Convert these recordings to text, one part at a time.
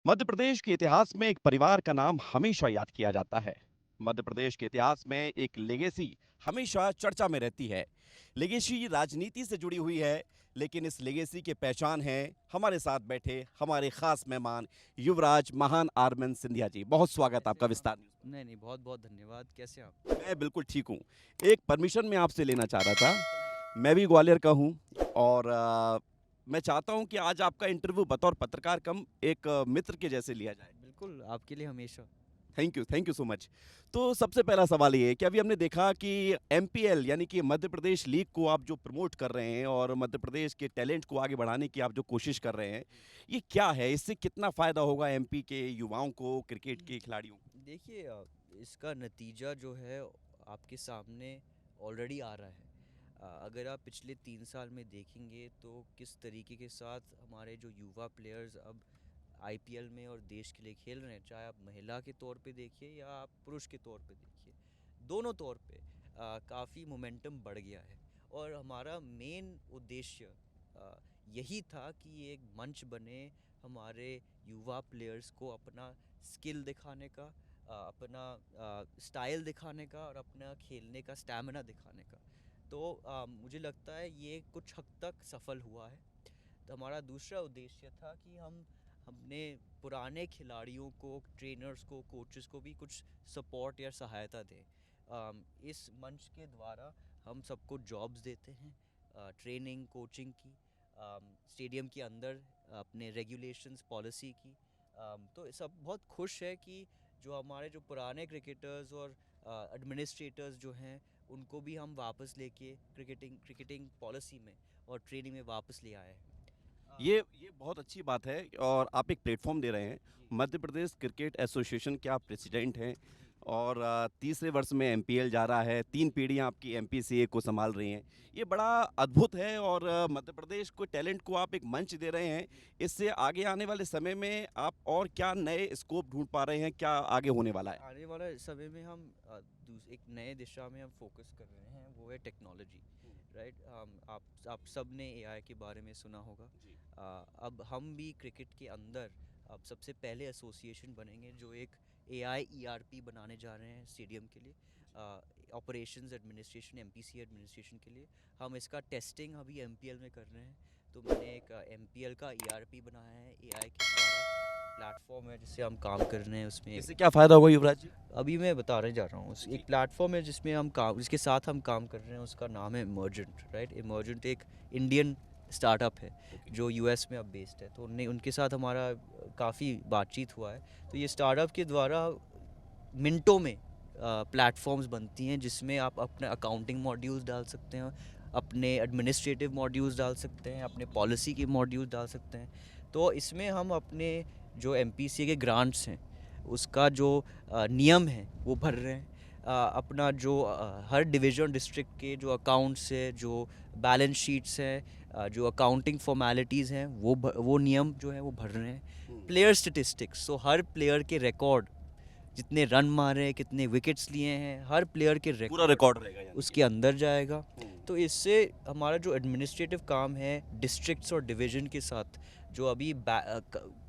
मध्य प्रदेश के इतिहास में एक परिवार का नाम हमेशा याद किया जाता है। मध्य प्रदेश के इतिहास में एक लेगेसी हमेशा चर्चा में रहती है। लेगेसी राजनीति से जुड़ी हुई है, लेकिन इस लेगेसी की पहचान है हमारे साथ बैठे हमारे खास मेहमान युवराज महान आर्मन सिंधिया जी। बहुत स्वागत कैसे आपका हैं आप? विस्तार न्यूज़ नहीं, नहीं, बहुत-बहुत धन्यवाद। कैसे हैं आप? में। मैं बिल्कुल ठीक हूँ। एक परमिशन मैं आपसे लेना चाह रहा था। मैं भी ग्वालियर का हूँ और मैं चाहता हूँ कि आज आपका इंटरव्यू बतौर पत्रकार कम एक मित्र के जैसे लिया जाए। बिल्कुल, आपके लिए हमेशा। Thank you so much. तो सबसे पहला सवाल ये है कि अभी हमने देखा कि एमपीएल यानी कि मध्य प्रदेश लीग को आप जो प्रमोट कर रहे हैं और मध्य प्रदेश के टैलेंट को आगे बढ़ाने की आप जो कोशिश कर रहे हैं, ये क्या है? इससे कितना फ़ायदा होगा एमपी के युवाओं को, क्रिकेट के खिलाड़ियों को? देखिए इसका नतीजा जो है आपके सामने ऑलरेडी आ रहा है। अगर आप पिछले 3 साल में देखेंगे तो किस तरीके के साथ हमारे जो युवा प्लेयर्स अब आईपीएल में और देश के लिए खेल रहे हैं, चाहे आप महिला के तौर पे देखिए या आप पुरुष के तौर पे देखिए, दोनों तौर पे काफ़ी मोमेंटम बढ़ गया है। और हमारा मेन उद्देश्य अ, यही था कि एक मंच बने हमारे युवा प्लेयर्स को अपना स्किल दिखाने का, अपना स्टाइल दिखाने का और अपना खेलने का स्टैमिना दिखाने का। तो मुझे लगता है ये कुछ हद तक सफल हुआ है। तो हमारा दूसरा उद्देश्य था कि हम अपने पुराने खिलाड़ियों को, ट्रेनर्स को, कोचेस को भी कुछ सपोर्ट या सहायता दें। इस मंच के द्वारा हम सबको जॉब्स देते हैं, ट्रेनिंग, कोचिंग की, स्टेडियम के अंदर अपने रेगुलेशंस, पॉलिसी की। तो सब बहुत खुश है कि जो हमारे जो पुराने क्रिकेटर्स और एडमिनिस्ट्रेटर्स जो हैं उनको भी हम वापस लेके क्रिकेटिंग क्रिकेटिंग पॉलिसी में और ट्रेनिंग में वापस ले आए हैं। ये बहुत अच्छी बात है और आप एक प्लेटफ़ॉर्म दे रहे हैं। जी, मध्य प्रदेश क्रिकेट एसोसिएशन के आप प्रेसिडेंट हैं जी, और तीसरे वर्ष में एमपीएल जा रहा है। 3 पीढ़ियाँ आपकी एमपीसीए को सँभाल रही हैं। जी, ये बड़ा अद्भुत है और मध्य प्रदेश को टैलेंट को आप एक मंच दे रहे हैं। जी। इससे आगे आने वाले समय में आप और क्या नए स्कोप ढूँढ पा रहे हैं? क्या आगे होने वाला है? आने वाला समय में हम एक नए दिशा में हम फोकस कर रहे हैं, वो है टेक्नोलॉजी। राइट, आप सब ने एआई के बारे में सुना होगा। जी। अब हम भी क्रिकेट के अंदर अब सबसे पहले एसोसिएशन बनेंगे जो एक एआई ईआरपी बनाने जा रहे हैं स्टेडियम के लिए, ऑपरेशंस एडमिनिस्ट्रेशन, एमपीसी एडमिनिस्ट्रेशन के लिए। हम इसका टेस्टिंग अभी एमपीएल में कर रहे हैं। तो मैंने एक एमपीएल का ईआरपी बनाया है एआई के द्वारा। प्लेटफॉर्म है जिससे हम काम कर रहे हैं उसमें। इससे क्या फ़ायदा होगा युवराज जी? अभी मैं बता रहे जा रहा हूँ, जी। एक प्लेटफॉर्म है जिसमें हम काम, जिसके साथ हम काम कर रहे हैं, उसका नाम है इमर्जेंट। राइट, इमर्जेंट एक इंडियन स्टार्टअप है ओके। जो यूएस में अब बेस्ड है। तो उनने उनके साथ हमारा काफ़ी बातचीत हुआ है। तो ये स्टार्टअप के द्वारा मिनटों में प्लेटफॉर्म्स बनती हैं जिसमें आप अपने अकाउंटिंग मॉड्यूल्स डाल सकते हैं, अपने एडमिनिस्ट्रेटिव मॉड्यूल्स डाल सकते हैं, अपने पॉलिसी के मॉड्यूल्स डाल सकते हैं। तो इसमें हम अपने जो एमपीसी के ग्रांट्स हैं उसका जो नियम है वो भर रहे हैं। अपना जो हर डिवीज़न डिस्ट्रिक्ट के जो अकाउंट्स है, जो बैलेंस शीट्स हैं, जो अकाउंटिंग फॉर्मेलिटीज़ हैं, वो नियम जो है वो भर रहे हैं। हुँ। प्लेयर स्टेटिस्टिक्स, सो हर प्लेयर के रिकॉर्ड, जितने रन मारे, कितने विकेट्स लिए हैं, हर प्लेयर के पूरा रिकॉर्ड रिकॉर्ड रहेगा यानी कि। उसके अंदर जाएगा। हुँ। तो इससे हमारा जो एडमिनिस्ट्रेटिव काम है डिस्ट्रिक्ट्स और डिवीज़न के साथ, जो अभी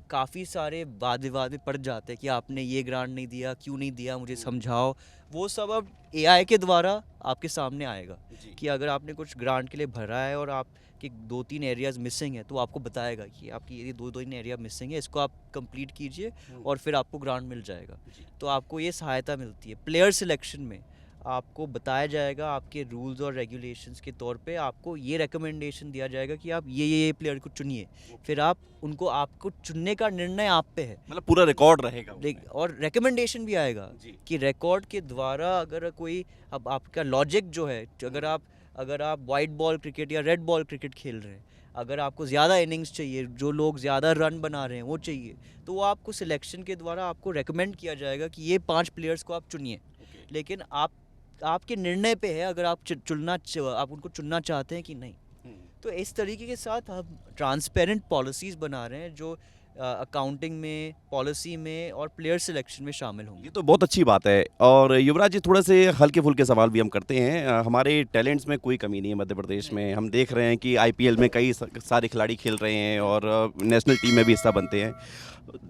काफ़ी सारे वाद विवाद में पड़ जाते हैं कि आपने ये ग्रांट नहीं दिया, क्यों नहीं दिया, मुझे हुँ। समझाओ। वो सब अब एआई के द्वारा आपके सामने आएगा जी। कि अगर आपने कुछ ग्रांट के लिए भरा है और आपके 2-3 एरियाज़ मिसिंग है तो आपको बताएगा कि आपकी ये 2-3 एरिया मिसिंग है, इसको आप कंप्लीट कीजिए हुँ। और फिर आपको ग्रांट मिल जाएगा। जी। तो आपको ये सहायता मिलती है प्लेयर सिलेक्शन में। आपको बताया जाएगा, आपके रूल्स और रेगुलेशंस के तौर पे आपको ये रिकमेंडेशन दिया जाएगा कि आप ये प्लेयर को चुनिए। ओके। फिर आप उनको, आपको चुनने का निर्णय आप पे है। मतलब पूरा रिकॉर्ड रहेगा उसमें। और रिकमेंडेशन भी आएगा जी। कि रिकॉर्ड के द्वारा अगर कोई, अब आपका लॉजिक जो है, हुँ। अगर आप वाइट बॉल क्रिकेट या रेड बॉल क्रिकेट खेल रहे हैं, अगर आपको ज़्यादा इनिंग्स चाहिए, जो लोग ज़्यादा रन बना रहे हैं वो चाहिए, तो वो आपको सिलेक्शन के द्वारा आपको रेकमेंड किया जाएगा कि ये 5 प्लेयर्स को आप चुनिए। ओके। लेकिन आपके निर्णय पे है अगर आप उनको चुनना चाहते हैं कि नहीं। हुँ। तो इस तरीके के साथ हम ट्रांसपेरेंट पॉलिसीज़ बना रहे हैं जो अकाउंटिंग में, पॉलिसी में और प्लेयर सिलेक्शन में शामिल होंगे। ये तो बहुत अच्छी बात है। और युवराज जी, थोड़े से हल्के-फुल्के सवाल भी हम करते हैं। हमारे टैलेंट्स में कोई कमी नहीं है मध्य प्रदेश में। हम देख रहे हैं कि आईपीएल में कई सारे खिलाड़ी खेल रहे हैं और नेशनल टीम में भी हिस्सा बनते हैं।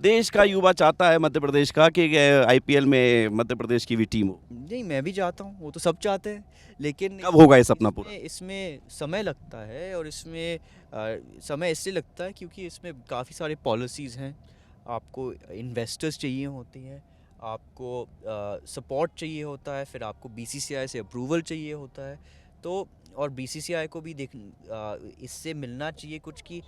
देश का युवा चाहता है मध्य प्रदेश का कि आईपीएल में मध्य प्रदेश की भी टीम हो। नहीं, मैं भी चाहता हूँ, वो तो सब चाहते हैं, लेकिन कब होगा ये सपना पूरा? इसमें समय लगता है और इसमें समय इसलिए लगता है क्योंकि इसमें काफ़ी सारे पॉलिसीज़ हैं। आपको इन्वेस्टर्स चाहिए होते हैं, आपको सपोर्ट चाहिए होता है, फिर आपको बीसीसीआई से अप्रूवल चाहिए होता है। तो और बीसीसीआई को भी इससे मिलना चाहिए कुछ कि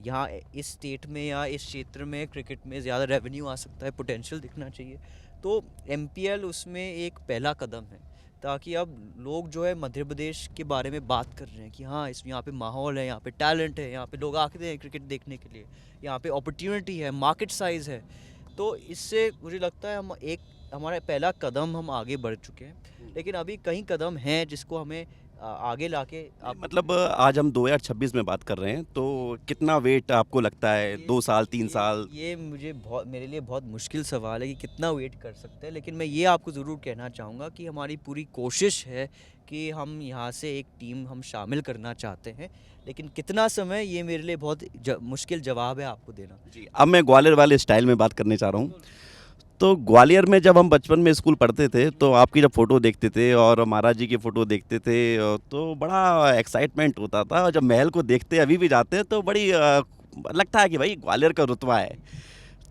यहाँ इस स्टेट में या इस क्षेत्र में क्रिकेट में ज़्यादा रेवेन्यू आ सकता है, पोटेंशियल दिखना चाहिए। तो एमपीएल उसमें एक पहला कदम है, ताकि अब लोग जो है मध्य प्रदेश के बारे में बात कर रहे हैं कि हाँ, इस यहाँ पे माहौल है, यहाँ पे टैलेंट है, यहाँ पे लोग आते हैं क्रिकेट देखने के लिए, यहाँ पे अपॉर्चुनिटी है, मार्केट साइज़ है। तो इससे मुझे लगता है हमारा पहला कदम हम आगे बढ़ चुके हैं, लेकिन अभी कई कदम हैं जिसको हमें आगे लाके मतलब आज हम 2026 में बात कर रहे हैं, तो कितना वेट आपको लगता है? 2 साल, 3 साल? ये मेरे लिए बहुत मुश्किल सवाल है कि कितना वेट कर सकते हैं, लेकिन मैं ये आपको ज़रूर कहना चाहूँगा कि हमारी पूरी कोशिश है कि हम यहाँ से एक टीम हम शामिल करना चाहते हैं, लेकिन कितना समय, ये मेरे लिए बहुत मुश्किल जवाब है आपको देना। जी, अब मैं ग्वालियर वाले स्टाइल में बात करने चाह रहा हूँ। तो ग्वालियर में जब हम बचपन में स्कूल पढ़ते थे, तो आपकी जब फ़ोटो देखते थे और महाराज जी की फ़ोटो देखते थे, तो बड़ा एक्साइटमेंट होता था। और जब महल को देखते, अभी भी जाते हैं, तो बड़ी लगता है कि भाई ग्वालियर का रुतबा है।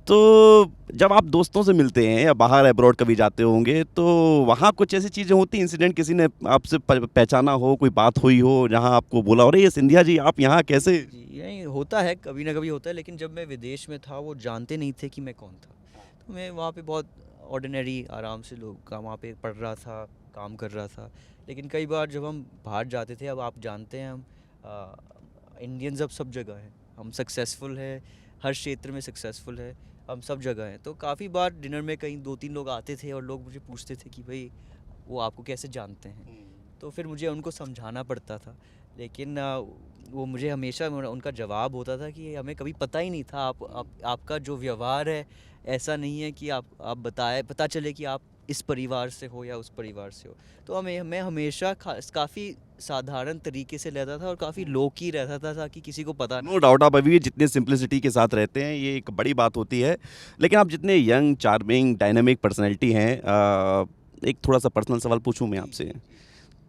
तो जब आप दोस्तों से मिलते हैं या बाहर अब्रॉड कभी जाते होंगे, तो वहाँ कुछ ऐसी चीज़ें होती हैं, इंसिडेंट किसी ने आपसे पहचाना हो, कोई बात हुई हो, जहाँ आपको बोला, अरे ये सिंधिया जी आप यहाँ कैसे? जी, यही होता है, कभी ना कभी होता है, लेकिन जब मैं विदेश में था वो जानते नहीं थे कि मैं कौन था। तो मैं वहाँ पे बहुत ऑर्डिनरी आराम से लोग का वहाँ पे पढ़ रहा था, काम कर रहा था। लेकिन कई बार जब हम बाहर जाते थे, अब आप जानते हैं हम इंडियंस अब सब जगह हैं, हम सक्सेसफुल है, हर क्षेत्र में सक्सेसफुल है, हम सब जगह हैं। तो काफ़ी बार डिनर में कहीं 2-3 लोग आते थे और लोग मुझे पूछते थे कि भाई वो आपको कैसे जानते हैं। तो फिर मुझे उनको समझाना पड़ता था, लेकिन वो मुझे हमेशा उनका जवाब होता था कि हमें कभी पता ही नहीं था, आपका जो व्यवहार है ऐसा नहीं है कि आप बताए पता चले कि आप इस परिवार से हो या उस परिवार से हो। तो मैं हमेशा काफ़ी साधारण तरीके से रहता था और काफ़ी लो की रहता था ताकि किसी को पता नो डाउट, आप अभी जितने सिंप्लिसिटी के साथ रहते हैं, ये एक बड़ी बात होती है। लेकिन आप जितने यंग, चार्मिंग, डायनामिक पर्सनैलिटी हैं, एक थोड़ा-सा पर्सनल सवाल पूछूँ मैं आपसे?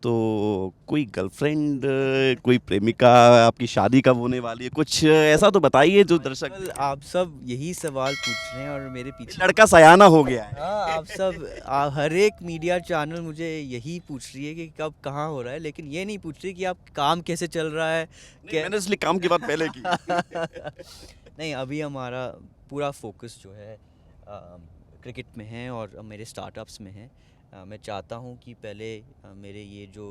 तो कोई गर्लफ्रेंड, कोई प्रेमिका, आपकी शादी कब होने वाली है? कुछ ऐसा तो बताइए जो दर्शक। आजकल आप सब यही सवाल पूछ रहे हैं और मेरे पीछे लड़का सयाना हो गया है। हाँ, आप सब हर एक मीडिया चैनल मुझे यही पूछ रही है कि कब कहाँ हो रहा है, लेकिन ये नहीं पूछ रही कि आप काम कैसे चल रहा है। नहीं, मैंने इसलिए काम की बात पहले की। नहीं, अभी हमारा पूरा फोकस जो है क्रिकेट में है और मेरे स्टार्टअप्स में है। मैं चाहता हूँ कि पहले मेरे ये जो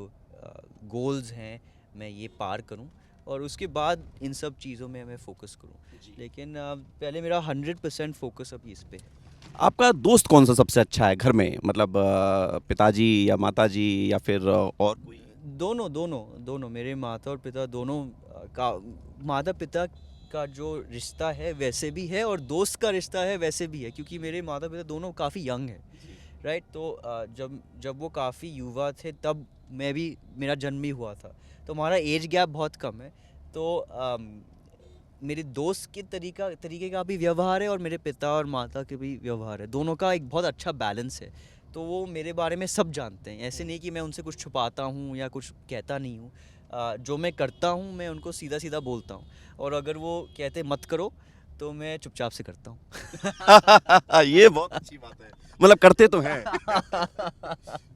गोल्स हैं मैं ये पार करूँ और उसके बाद इन सब चीज़ों में मैं फोकस करूँ, लेकिन पहले मेरा 100% फोकस अभी इस पे है। आपका दोस्त कौन-सा सबसे अच्छा है घर में? मतलब पिताजी या माताजी या फिर और कोई? दोनों दोनों दोनों मेरे माता और पिता दोनों का माता पिता का जो रिश्ता है वैसे भी है और दोस्त का रिश्ता है वैसे भी है, क्योंकि मेरे माता पिता दोनों काफ़ी यंग हैं, राइट। तो जब जब वो काफ़ी युवा थे तब मैं भी मेरा जन्म भी हुआ था, तो हमारा एज गैप बहुत कम है। तो मेरे दोस्त के तरीके का भी व्यवहार है और मेरे पिता और माता के भी व्यवहार है, दोनों का एक बहुत अच्छा बैलेंस है। तो वो मेरे बारे में सब जानते हैं, ऐसे नहीं कि मैं उनसे कुछ छुपाता हूँ या कुछ कहता नहीं हूँ। जो मैं करता हूँ मैं उनको सीधा सीधा बोलता हूँ, और अगर वो कहते मत करो तो मैं चुपचाप से करता हूँ। ये बहुत अच्छी बात है। मतलब करते तो हैं।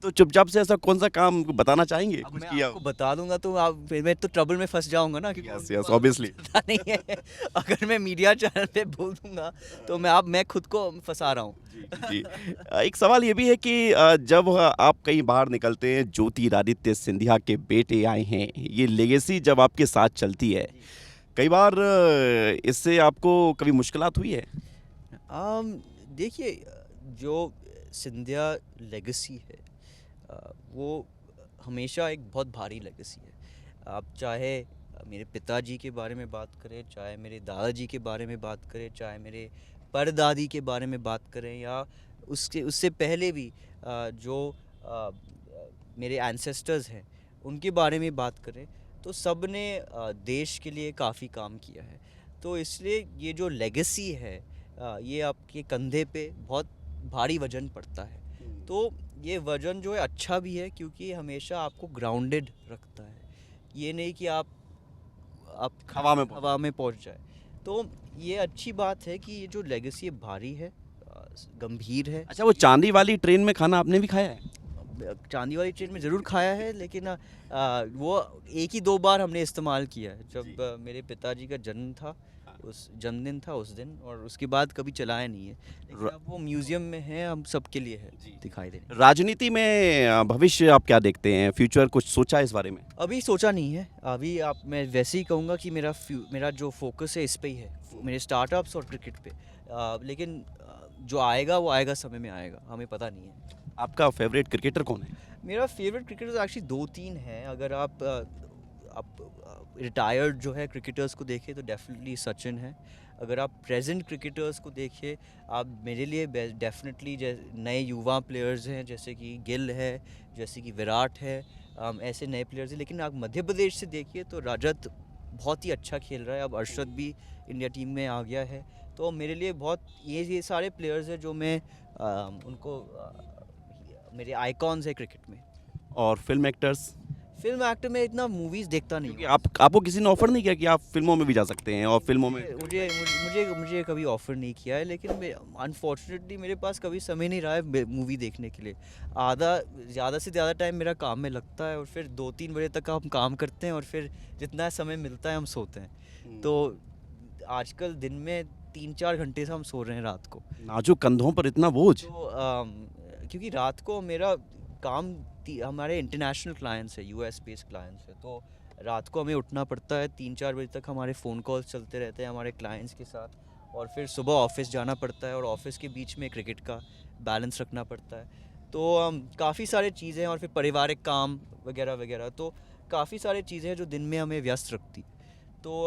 तो चुपचाप से ऐसा कौन-सा काम बताना चाहेंगे? अब कुछ मैं किया आपको हो? बता दूंगा तो आप फिर मैं तो ट्रबल में फंस जाऊंगा ना, क्योंकि यस, उनको यस, तो ऑब्वियसली। पता नहीं है। अगर मैं मीडिया चैनल पे बोल दूंगा तो मैं खुद को फंसा रहा हूँ। जी, जी। एक सवाल ये भी है कि जब आप कहीं बाहर निकलते हैं, ज्योतिरादित्य सिंधिया के बेटे आए हैं, ये लेगेसी जब आपके साथ चलती है, कई बार इससे आपको कभी मुश्किलात हुई है? आम, देखिए, जो सिंधिया लेगेसी है वो हमेशा एक बहुत भारी लेगेसी है। आप चाहे मेरे पिताजी के बारे में बात करें, चाहे मेरे दादाजी के बारे में बात करें, चाहे मेरे परदादी के बारे में बात करें, या उससे पहले भी जो मेरे एंसेस्टर्स हैं उनके बारे में बात करें, तो सब ने देश के लिए काफ़ी काम किया है। तो इसलिए ये जो लेगेसी है, ये आपके कंधे पे बहुत भारी वजन पड़ता है। तो ये वजन जो है अच्छा भी है, क्योंकि हमेशा आपको ग्राउंडेड रखता है। ये नहीं कि आप हवा में पहुंच जाए। तो ये अच्छी बात है कि ये जो लेगेसी है भारी है, गंभीर है। अच्छा, वो चांदी वाली ट्रेन में खाना आपने भी खाया है? चांदी वाली ट्रेन में ज़रूर खाया है, लेकिन वो एक ही 2 बार हमने इस्तेमाल किया है। जब मेरे पिताजी का जन्म था, उस जन्मदिन था उस दिन, और उसके बाद कभी चलाया नहीं है। लेकिन अब वो म्यूज़ियम में है, हम सबके लिए है, दिखाई दे। राजनीति में भविष्य आप क्या देखते हैं? फ्यूचर कुछ सोचा है इस बारे में? अभी सोचा नहीं है। अभी मैं वैसे ही कहूँगा कि मेरा जो फोकस है इस पे ही है, मेरे स्टार्टअप्स और क्रिकेट पे। लेकिन जो आएगा वो आएगा, समय में आएगा, हमें पता नहीं है। आपका फेवरेट क्रिकेटर कौन है? मेरा फेवरेट क्रिकेटर्स एक्चुअली 2-3 हैं। अगर आप रिटायर्ड जो है क्रिकेटर्स को देखें तो डेफिनेटली सचिन है। अगर आप प्रेजेंट क्रिकेटर्स को देखें, आप मेरे लिए डेफिनेटली नए युवा प्लेयर्स हैं, जैसे कि गिल है, जैसे कि विराट है, ऐसे नए प्लेयर्स हैं। लेकिन आप मध्य प्रदेश से देखिए तो रजत बहुत ही अच्छा खेल रहा है। अब अरशद भी इंडिया टीम में आ गया है। तो मेरे लिए बहुत ये सारे प्लेयर्स हैं जो मैं उनको मेरे आइकॉन्स है क्रिकेट में। और फिल्म एक्टर्स? फिल्म एक्टर में इतना मूवीज़ देखता नहीं क्योंकि हूँ। आपको किसी ने ऑफर नहीं किया कि आप फिल्मों में भी जा सकते हैं और फिल्मों में? मुझे मुझे मुझे कभी ऑफ़र नहीं किया है, लेकिन अनफॉर्चुनेटली मेरे पास कभी समय नहीं रहा है मूवी देखने के लिए। ज़्यादा से ज़्यादा टाइम मेरा काम में लगता है, और फिर 2-3 बजे तक हम काम करते हैं, और फिर जितना समय मिलता है हम सोते हैं। तो आजकल दिन में 3-4 घंटे से हम सो रहे हैं रात को। नाजुक कंधों पर इतना बोझ? तो क्योंकि रात को मेरा काम हमारे इंटरनेशनल क्लाइंट्स है, यूएस बेस्ड क्लाइंट्स है, तो रात को हमें उठना पड़ता है। 3-4 बजे तक हमारे फ़ोन कॉल्स चलते रहते हैं हमारे क्लाइंट्स के साथ, और फिर सुबह ऑफिस जाना पड़ता है, और ऑफिस के बीच में क्रिकेट का बैलेंस रखना पड़ता है। तो काफ़ी सारी चीज़ें, और फिर पारिवारिक काम वगैरह वगैरह, तो काफ़ी सारी चीज़ें हैं जो दिन में हमें व्यस्त रखती। तो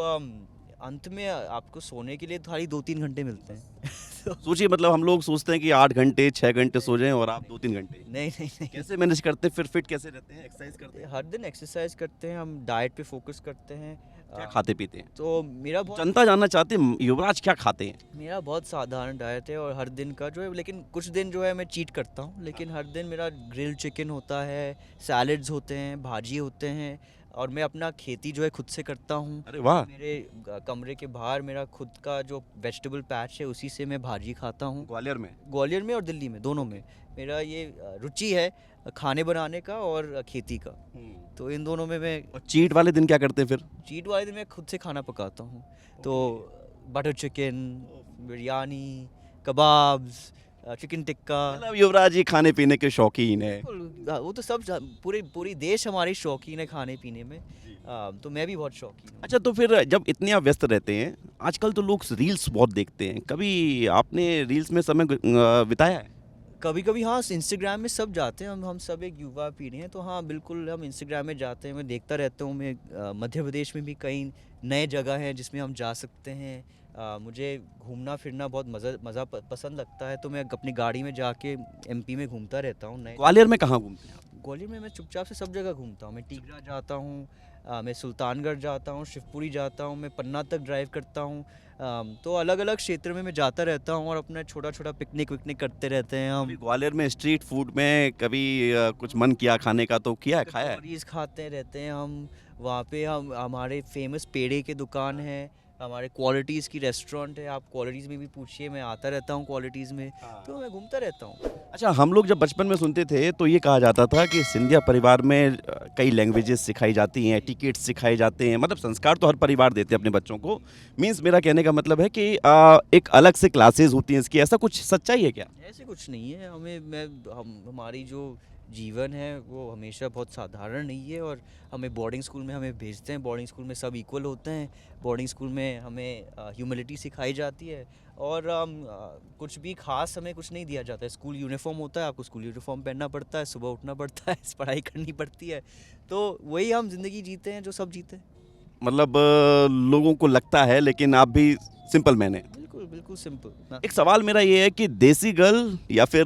अंत में आपको सोने के लिए खाली 2-3 घंटे मिलते हैं। सोचिए, मतलब हम लोग सोचते हैं कि 8 घंटे 6 घंटे सो जाएं और आप 2-3 घंटे। नहीं नहीं नहीं, कैसे मैनेज करते हैं? फिर फिट कैसे रहते हैं? एक्सरसाइज करते हैं? हर दिन एक्सरसाइज करते हैं, हम डाइट पे फोकस करते हैं। क्या खाते पीते हैं? तो जनता जानना चाहते हैं युवराज क्या खाते हैं? मेरा बहुत साधारण डाइट है, और हर दिन का जो है, लेकिन कुछ दिन जो है मैं चीट करता हूँ। लेकिन हर दिन मेरा ग्रिल चिकन होता है, सैलड्स होते हैं, भाजी होते हैं, और मैं अपना खेती जो है खुद से करता हूँ। अरे वाह! मेरे कमरे के बाहर मेरा खुद का जो वेजिटेबल पैच है, उसी से मैं भाजी खाता हूँ। ग्वालियर में? ग्वालियर में और दिल्ली में, दोनों में मेरा ये रुचि है खाने बनाने का और खेती का। तो इन दोनों में मैं और चीट वाले दिन क्या करते हैं फिर? चीट वाले दिन मैं खुद से खाना पकाता हूँ। तो butter chicken, biryani, kebabs, chicken tikka. मतलब युवराज जी खाने पीने के शौकीन है। बिल्कुल, वो तो सब पूरी देश हमारी शौकीन है खाने पीने में। तो मैं भी बहुत शौकीन हूँ। अच्छा, तो फिर जब इतने आप व्यस्त रहते हैं, आजकल तो लोग रील्स बहुत देखते हैं, कभी आपने रील्स में समय बिताया है? कभी कभी हाँ, इंस्टाग्राम में सब जाते हैं। हम सब एक युवा पीढ़ी हैं, तो हाँ बिल्कुल हम इंस्टाग्राम में जाते हैं। मैं देखता रहता हूँ। मैं मध्य प्रदेश में भी कई नए जगह हैं जिसमें हम जा सकते हैं। मुझे घूमना फिरना बहुत मज़ा पसंद लगता है, तो मैं अपनी गाड़ी में जाके एमपी में घूमता रहता हूँ। नए ग्वालियर में कहाँ घूमते हैं आप? ग्वालियर में मैं चुपचाप से सब जगह घूमता हूँ। मैं टीकरा जाता हूँ, मैं सुल्तानगढ़ जाता हूँ, शिवपुरी जाता हूँ, मैं पन्ना तक ड्राइव करता हूँ। तो अलग अलग क्षेत्र में मैं जाता रहता हूँ, और अपना छोटा छोटा पिकनिक विकनिक करते रहते हैं हम। कभी ग्वालियर में स्ट्रीट फूड में कभी कुछ मन किया खाने का तो किया है, खाया है? कचौरीज खाते रहते हैं हम वहाँ पे। हमारे फेमस पेड़े की दुकान है, हमारे क्वालिटीज़ की रेस्टोरेंट है। आप क्वालिटीज़ में भी पूछिए, मैं आता रहता हूँ क्वालिटीज़ में। तो मैं घूमता रहता हूँ। अच्छा, हम लोग जब बचपन में सुनते थे तो ये कहा जाता था कि सिंधिया परिवार में कई लैंग्वेजेस सिखाई जाती हैं, टिकेट्स सिखाए जाते हैं, मतलब संस्कार तो हर परिवार देते हैं अपने बच्चों को। मीन्स मेरा कहने का मतलब है कि एक अलग से क्लासेस होती हैं इसकी, ऐसा कुछ सच्चाई है क्या? ऐसे कुछ नहीं है। हमारी जो जीवन है वो हमेशा बहुत साधारण नहीं है, और हमें बोर्डिंग स्कूल में हमें भेजते हैं। बोर्डिंग स्कूल में सब इक्वल होते हैं। बोर्डिंग स्कूल में हमें ह्यूमिलिटी सिखाई जाती है, और कुछ भी खास हमें कुछ नहीं दिया जाता है। स्कूल यूनिफॉर्म होता है, आपको स्कूल यूनिफॉर्म पहनना पड़ता है, सुबह उठना पड़ता है, पढ़ाई करनी पड़ती है। तो वही हम ज़िंदगी जीते हैं जो सब जीते हैं। मतलब लोगों को लगता है, लेकिन आप भी सिंपल मैन हैं। बिल्कुल बिल्कुल सिंपल। एक सवाल मेरा ये है कि देसी गर्ल या फिर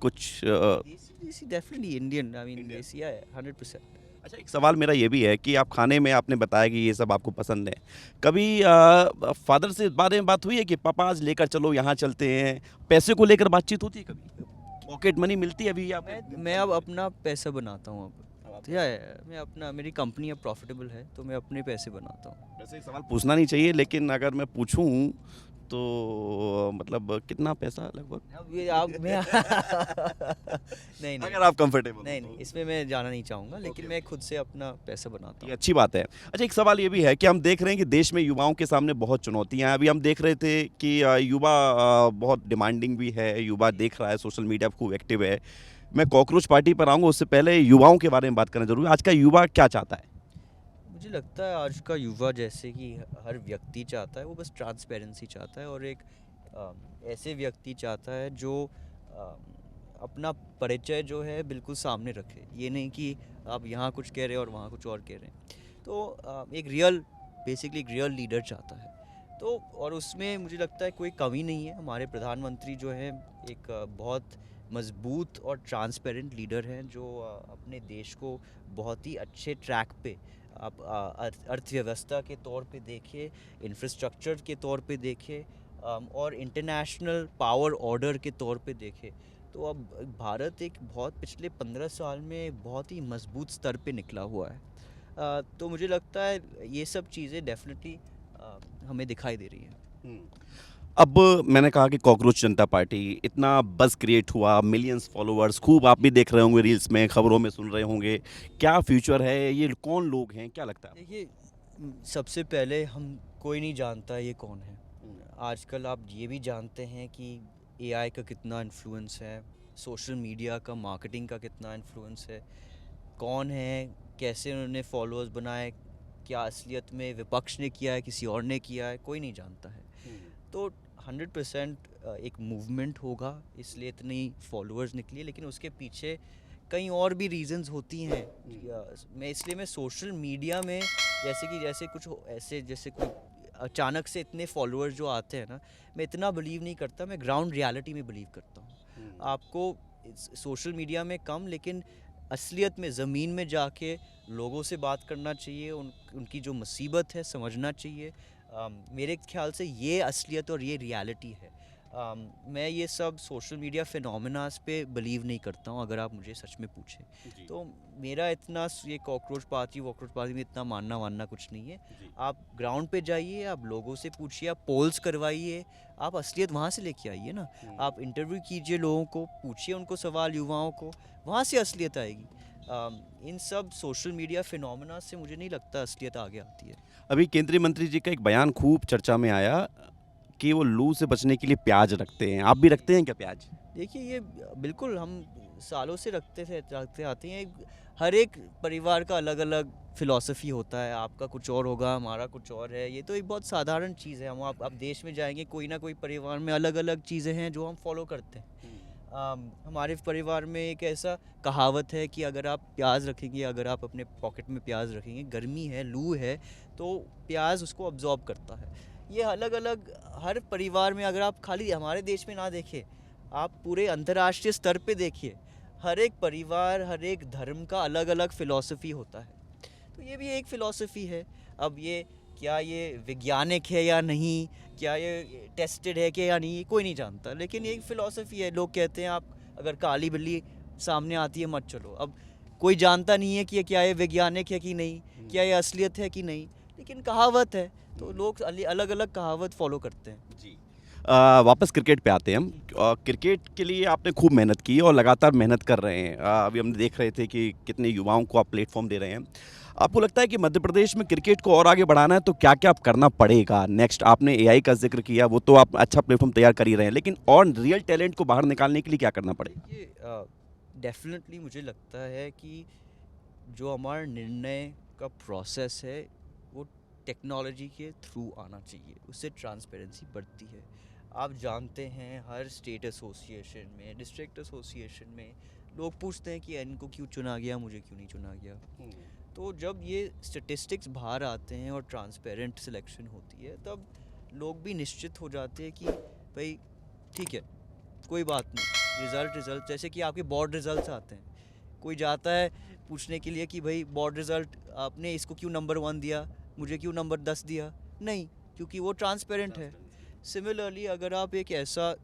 कुछ देसी देसी definitely Indian, I mean Indian. देसी है 100%। अच्छा, एक सवाल मेरा ये भी है कि आप खाने में आपने बताया कि ये सब आपको पसंद है। कभी फादर से इस बारे में बात हुई है कि पापा आज लेकर चलो यहाँ चलते हैं, पैसे को लेकर बातचीत होती है कभी? पॉकेट मनी मिलती है अभी मैं अब अपना पैसा बनाता हूँ अब, तो मैं अपना, मेरी कंपनी अब प्रॉफिटेबल है तो मैं अपने पैसे बनाता हूँ। वैसे एक सवाल पूछना नहीं चाहिए, लेकिन अगर मैं पूछूं तो मतलब कितना पैसा लगभग? अब ये आप मैं नहीं नहीं अगर आप कंफर्टेबल नहीं नहीं, इसमें मैं जाना नहीं चाहूँगा, लेकिन मैं खुद से अपना पैसा बनाता ये हूँ। अच्छी बात है। अच्छा, एक सवाल ये भी है कि हम देख रहे हैं कि देश में युवाओं के सामने बहुत चुनौतियां हैं। अभी हम देख रहे थे कि युवा बहुत डिमांडिंग भी है, युवा देख रहा है, सोशल मीडिया पे खूब एक्टिव है। मैं कॉकरोच पार्टी पर आऊँगा, उससे पहले युवाओं के बारे में बात करना जरूरी है। आज का युवा क्या चाहता है? मुझे लगता है आज का युवा, जैसे कि हर व्यक्ति चाहता है, वो बस ट्रांसपेरेंसी चाहता है, और एक ऐसे व्यक्ति चाहता है जो अ, अपना परिचय जो है बिल्कुल सामने रखे। ये नहीं कि आप यहाँ कुछ कह रहे हैं और वहाँ कुछ और कह रहे हैं। तो एक रियल, बेसिकली एक रियल लीडर चाहता है। तो और उसमें मुझे लगता है कोई कमी नहीं है। हमारे प्रधानमंत्री जो है एक बहुत मजबूत और ट्रांसपेरेंट लीडर हैं, जो अपने देश को बहुत ही अच्छे ट्रैक पे, आप अर्थव्यवस्था के तौर पे देखिए, इंफ्रास्ट्रक्चर के तौर पे देखिए, और इंटरनेशनल पावर ऑर्डर के तौर पे देखें, तो अब भारत एक बहुत पिछले 15 साल में बहुत ही मजबूत स्तर पे निकला हुआ है। तो मुझे लगता है ये सब चीज़ें डेफिनेटली हमें दिखाई दे रही हैं। अब मैंने कहा कि कॉकरोच जनता पार्टी इतना बज़ क्रिएट हुआ, मिलियंस फॉलोअर्स, खूब आप भी देख रहे होंगे, रील्स में, खबरों में सुन रहे होंगे। क्या फ्यूचर है? ये कौन लोग हैं? क्या लगता है आपको? देखिए, सबसे पहले हम, कोई नहीं जानता ये कौन है। आजकल आप ये भी जानते हैं कि एआई का कितना इन्फ्लुएंस है, सोशल मीडिया का, मार्केटिंग का कितना इन्फ्लुएंस है, कौन है, कैसे उन्होंने फॉलोअर्स बनाए, क्या असलियत में विपक्ष ने किया है, किसी और ने किया है, कोई नहीं जानता है। तो 100% एक मूवमेंट होगा, इसलिए इतनी फॉलोअर्स निकली, लेकिन उसके पीछे कई और भी रीजंस होती हैं। मैं सोशल मीडिया में, जैसे कुछ ऐसे, जैसे कोई अचानक से इतने फॉलोअर्स जो आते हैं ना, मैं इतना बिलीव नहीं करता, मैं ग्राउंड रियलिटी में बिलीव करता हूँ। आपको सोशल मीडिया में कम, लेकिन असलियत में, ज़मीन में जाके लोगों से बात करना चाहिए, उनकी जो मुसीबत है समझना चाहिए। मेरे ख्याल से ये असलियत और ये रियलिटी है। मैं ये सब सोशल मीडिया फिनोमेनास पे बिलीव नहीं करता हूँ, अगर आप मुझे सच में पूछें तो। मेरा इतना ये कॉकरोच पार्टी में इतना मानना कुछ नहीं है। आप ग्राउंड पे जाइए, आप लोगों से पूछिए, आप पोल्स करवाइए, आप असलियत वहाँ से लेके आइए ना। आप इंटरव्यू कीजिए, लोगों को पूछिए, उनको सवाल, युवाओं को, वहाँ से असलियत आएगी। इन सब सोशल मीडिया फिनोमेना से मुझे नहीं लगता असलियत आगे आती है। अभी केंद्रीय मंत्री जी का एक बयान खूब चर्चा में आया कि वो लू से बचने के लिए प्याज रखते हैं। आप भी रखते हैं क्या प्याज? देखिए, ये बिल्कुल हम सालों से रखते आते हैं। हर एक परिवार का अलग अलग फिलॉसफी होता है, आपका कुछ और होगा, हमारा कुछ और है। ये तो एक बहुत साधारण चीज़ है। हम आप देश में जाएंगे, कोई ना कोई परिवार में अलग अलग चीज़ें हैं जो हम फॉलो करते हैं। हमारे परिवार में एक ऐसा कहावत है कि अगर आप प्याज रखेंगे, अगर आप अपने पॉकेट में प्याज रखेंगे, गर्मी है, लू है, तो प्याज उसको अब्जॉर्ब करता है। ये अलग अलग हर परिवार में, अगर आप खाली हमारे देश में ना देखें, आप पूरे अंतर्राष्ट्रीय स्तर पे देखिए, हर एक परिवार, हर एक धर्म का अलग अलग फ़िलॉसफ़ी होता है। तो ये भी एक फ़िलॉसफ़ी है। अब ये, क्या ये वैज्ञानिक है या नहीं, क्या ये टेस्टेड है कि या नहीं, ये कोई नहीं जानता, लेकिन ये एक फ़िलॉसफ़ी है। लोग कहते हैं आप अगर काली बिल्ली सामने आती है मत चलो। अब कोई जानता नहीं है कि ये, क्या ये वैज्ञानिक है कि नहीं, क्या ये असलियत है कि नहीं, लेकिन कहावत है, तो लोग अलग अलग कहावत फॉलो करते हैं। जी। वापस क्रिकेट पे आते हैं हम। क्रिकेट के लिए आपने खूब मेहनत की और लगातार मेहनत कर रहे हैं। अभी हम देख रहे थे कि कितने युवाओं को आप प्लेटफॉर्म दे रहे हैं। आपको लगता है कि मध्य प्रदेश में क्रिकेट को और आगे बढ़ाना है तो क्या क्या करना पड़ेगा नेक्स्ट? आपने एआई का जिक्र किया, वो तो आप अच्छा प्लेटफॉर्म तैयार कर ही रहे हैं, लेकिन और रियल टैलेंट को बाहर निकालने के लिए क्या करना पड़ेगा? ये डेफिनेटली मुझे लगता है कि जो हमारा निर्णय का प्रोसेस है, वो टेक्नोलॉजी के थ्रू आना चाहिए, उससे ट्रांसपेरेंसी बढ़ती है। आप जानते हैं, हर स्टेट एसोसिएशन में, डिस्ट्रिक्ट एसोसिएशन में लोग पूछते हैं कि इनको क्यों चुना गया, मुझे क्यों नहीं चुना गया। तो जब ये स्टेटिस्टिक्स बाहर आते हैं और ट्रांसपेरेंट सिलेक्शन होती है, तब लोग भी निश्चित हो जाते हैं कि भाई ठीक है, कोई बात नहीं, रिज़ल्ट जैसे कि आपके बोर्ड रिज़ल्ट्स आते हैं, कोई जाता है पूछने के लिए कि भाई बोर्ड रिज़ल्ट आपने इसको क्यों नंबर 1 दिया, मुझे क्यों नंबर 10 दिया? नहीं, क्योंकि वो ट्रांसपेरेंट है। सिमिलरली अगर आप एक ऐसा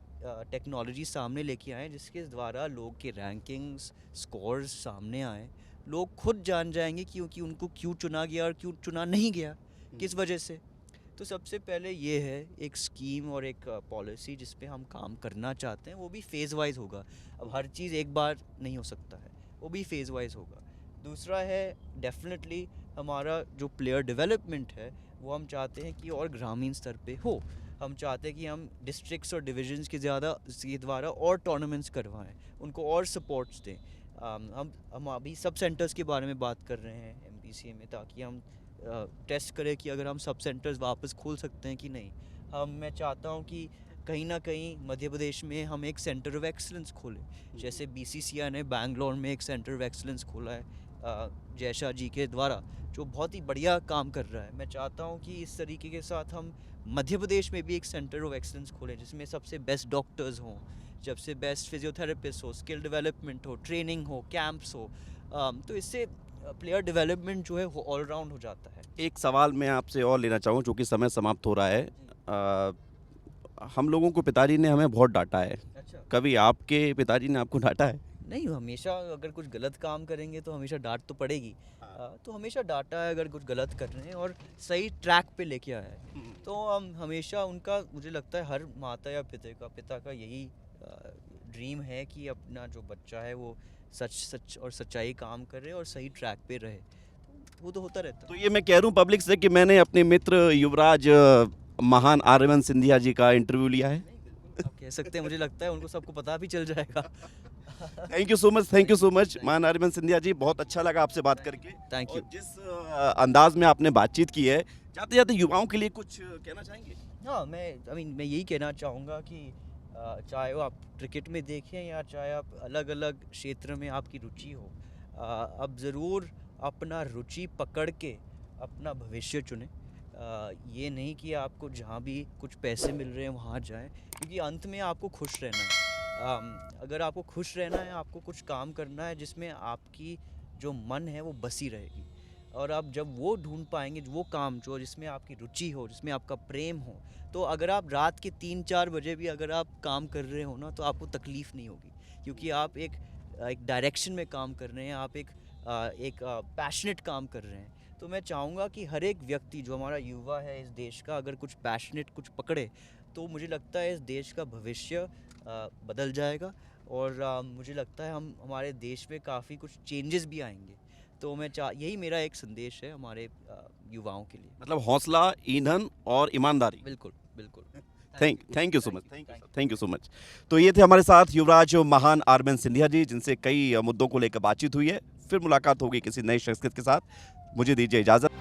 टेक्नोलॉजी सामने लेके आएँ जिसके द्वारा लोग के रैंकिंग्स, स्कोर्स सामने आएँ, लोग खुद जान जाएंगे कि उनको क्यों चुना गया और क्यों चुना नहीं गया, किस वजह से। तो सबसे पहले ये है एक स्कीम और एक पॉलिसी जिस पे हम काम करना चाहते हैं, वो भी फेज़ वाइज होगा। अब हर चीज़ एक बार नहीं हो सकता है, वो भी फेज़ वाइज होगा। दूसरा है डेफिनेटली हमारा जो प्लेयर डेवलपमेंट है वो हम चाहते हैं कि और ग्रामीण स्तर पे हो। हम चाहते हैं कि हम डिस्ट्रिक्ट्स और डिविजन्स के द्वारा और टूर्नामेंट्स करवाएं, उनको और सपोर्ट्स दें। हम अभी सब सेंटर्स के बारे में बात कर रहे हैं एमपीसीए में, ताकि हम टेस्ट करें कि अगर हम सब सेंटर्स वापस खोल सकते हैं कि नहीं। मैं चाहता हूं कि कहीं ना कहीं मध्य प्रदेश में हम एक सेंटर ऑफ एक्सीलेंस खोलें, जैसे बीसीसीआई ने बैंगलोर में एक सेंटर ऑफ एक्सीलेंस खोला है जयशाह जी के द्वारा, जो बहुत ही बढ़िया काम कर रहा है। मैं चाहता हूं कि इस तरीके के साथ हम मध्य प्रदेश में भी एक सेंटर ऑफ एक्सीलेंस खोलें जिसमें सबसे बेस्ट डॉक्टर्स हों, जब से बेस्ट फिजियोथेरेपिस्ट हो, स्किल डेवलपमेंट हो, ट्रेनिंग हो, कैंप्स हो। तो इससे प्लेयर डेवलपमेंट जो है वो ऑलराउंड हो जाता है। एक सवाल मैं आपसे और लेना चाहूँ, चूँकि समय समाप्त हो रहा है। हम लोगों को पिताजी ने हमें बहुत डाँटा है। अच्छा। कभी आपके पिताजी ने आपको डाँटा है? नहीं, हमेशा अगर कुछ गलत काम करेंगे तो हमेशा डांट तो पड़ेगी। तो हमेशा डांटा है अगर कुछ गलत कर रहे हैं और सही ट्रैक पे लेके आया है, तो हम हमेशा उनका, मुझे लगता है हर माता या पिता का यही ड्रीम है कि अपना जो बच्चा है वो सच और सच्चाई काम करे और सही ट्रैक पे रहे। वो तो होता रहता तो है। ये मैं कह रहा हूँ पब्लिक से कि मैंने अपने मित्र युवराज महान आर्यमन सिंधिया जी का इंटरव्यू लिया है। नहीं, बिल्कुल आप कह सकते हैं, मुझे लगता है उनको सबको पता भी चल जाएगा। Thank you so much, thank you so much महान आर्यमन सिंधिया जी, बहुत अच्छा लगा आपसे बात करके। Thank you. और जिस अंदाज में आपने बातचीत की है, जाते जाते युवाओं के लिए कुछ कहना चाहेंगे? हाँ, मैं यही कहना चाहूँगा कि चाहे वो आप क्रिकेट में देखें या चाहे आप अलग-अलग क्षेत्र में आपकी रुचि हो, आप ज़रूर अपना रुचि पकड़ के अपना भविष्य चुनें। ये नहीं कि आपको जहाँ भी कुछ पैसे मिल रहे हैं वहाँ जाएँ, क्योंकि अंत में आपको खुश रहना है। अगर आपको खुश रहना है, आपको कुछ काम करना है जिसमें आपकी जो मन है वो बसी रहेगी, और आप जब वो ढूंढ पाएंगे वो काम जो जिसमें आपकी रुचि हो, जिसमें आपका प्रेम हो, तो अगर आप रात के 3-4 बजे भी अगर आप काम कर रहे हो ना, तो आपको तकलीफ़ नहीं होगी, क्योंकि आप एक डायरेक्शन में काम कर रहे हैं, आप एक पैशनेट काम कर रहे हैं। तो मैं चाहूँगा कि हर एक व्यक्ति जो हमारा युवा है इस देश का, अगर कुछ पैशनेट कुछ पकड़े, तो मुझे लगता है इस देश का भविष्य बदल जाएगा, और मुझे लगता है हमारे देश में काफ़ी कुछ चेंजेस भी आएंगे। तो यही मेरा एक संदेश है हमारे युवाओं के लिए। मतलब हौसला, ईंधन और ईमानदारी। बिल्कुल, बिल्कुल। Thank you so much, thank you so much. तो ये थे हमारे साथ युवराज महान आर्यमन सिंधिया जी, जिनसे कई मुद्दों को लेकर बातचीत हुई है। फिर मुलाकात होगी किसी नए शख्सियत के साथ। मुझे दीजिए इजाज़त।